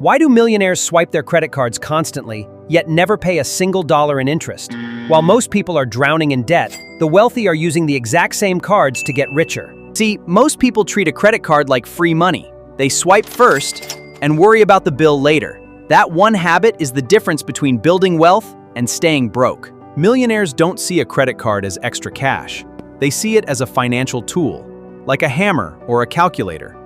Why do millionaires swipe their credit cards constantly, yet never pay a single dollar in interest? While most people are drowning in debt, the wealthy are using the exact same cards to get richer. See, most people treat a credit card like free money. They swipe first and worry about the bill later. That one habit is the difference between building wealth and staying broke. Millionaires don't see a credit card as extra cash. They see it as a financial tool, like a hammer or a calculator.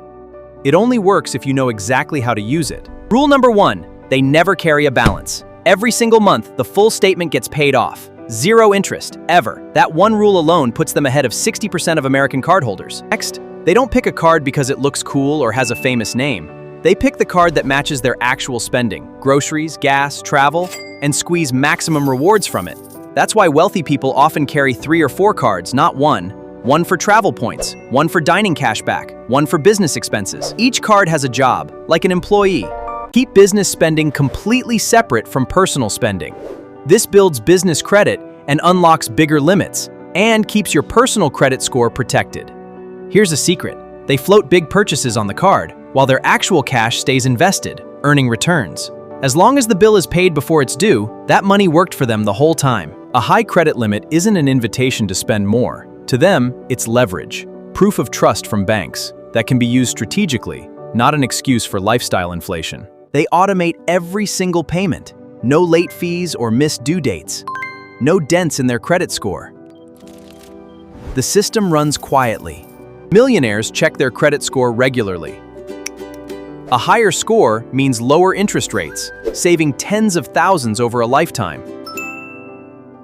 It only works if you know exactly how to use it. Rule number 1, they never carry a balance. Every single month, the full statement gets paid off. Zero interest, ever. That one rule alone puts them ahead of 60% of American cardholders. Next, they don't pick a card because it looks cool or has a famous name. They pick the card that matches their actual spending, groceries, gas, travel, and squeeze maximum rewards from it. That's why wealthy people often carry 3 or 4 cards, not one. One for travel points, one for dining cashback, one for business expenses. Each card has a job, like an employee. Keep business spending completely separate from personal spending. This builds business credit and unlocks bigger limits, and keeps your personal credit score protected. Here's a secret. They float big purchases on the card, while their actual cash stays invested, earning returns. As long as the bill is paid before it's due, that money worked for them the whole time. A high credit limit isn't an invitation to spend more. To them, it's leverage, proof of trust from banks that can be used strategically, not an excuse for lifestyle inflation. They automate every single payment. No late fees or missed due dates. No dents in their credit score. The system runs quietly. Millionaires check their credit score regularly. A higher score means lower interest rates, saving tens of thousands over a lifetime.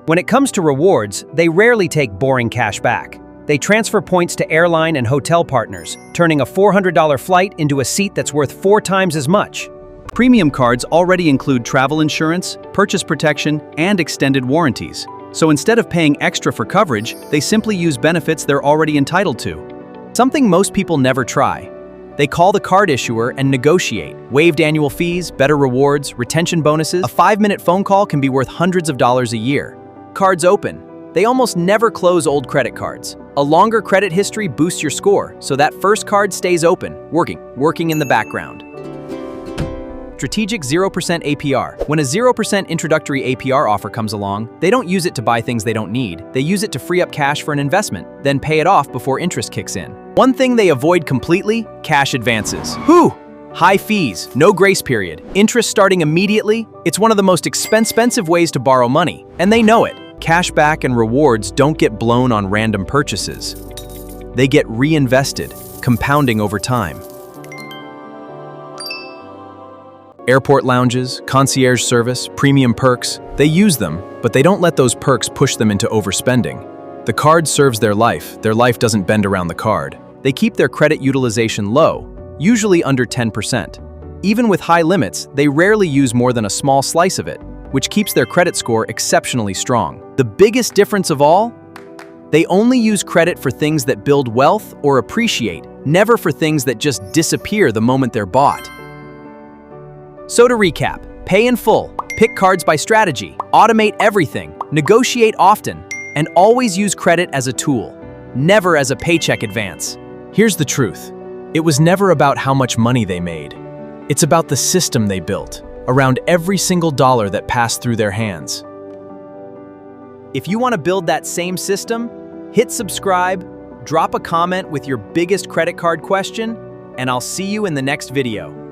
When it comes to rewards, they rarely take boring cash back. They transfer points to airline and hotel partners, turning a $400 flight into a seat that's worth 4 times as much. Premium cards already include travel insurance, purchase protection, and extended warranties. So instead of paying extra for coverage, they simply use benefits they're already entitled to. Something most people never try. They call the card issuer and negotiate. Waived annual fees, better rewards, retention bonuses. A 5-minute phone call can be worth hundreds of dollars a year. Cards open. They almost never close old credit cards. A longer credit history boosts your score, so that first card stays open, working in the background. Strategic 0% APR. When a 0% introductory APR offer comes along, they don't use it to buy things they don't need. They use it to free up cash for an investment, then pay it off before interest kicks in. One thing they avoid completely: cash advances. High fees, no grace period, interest starting immediately. It's one of the most expensive ways to borrow money, and they know it. Cashback and rewards don't get blown on random purchases. They get reinvested, compounding over time. Airport lounges, concierge service, premium perks, they use them, but they don't let those perks push them into overspending. The card serves their life doesn't bend around the card. They keep their credit utilization low, usually under 10%. Even with high limits, they rarely use more than a small slice of it, which keeps their credit score exceptionally strong. The biggest difference of all? They only use credit for things that build wealth or appreciate, never for things that just disappear the moment they're bought. So to recap, pay in full, pick cards by strategy, automate everything, negotiate often, and always use credit as a tool, never as a paycheck advance. Here's the truth. It was never about how much money they made. It's about the system they built, around every single dollar that passed through their hands. If you want to build that same system, hit subscribe, drop a comment with your biggest credit card question, and I'll see you in the next video.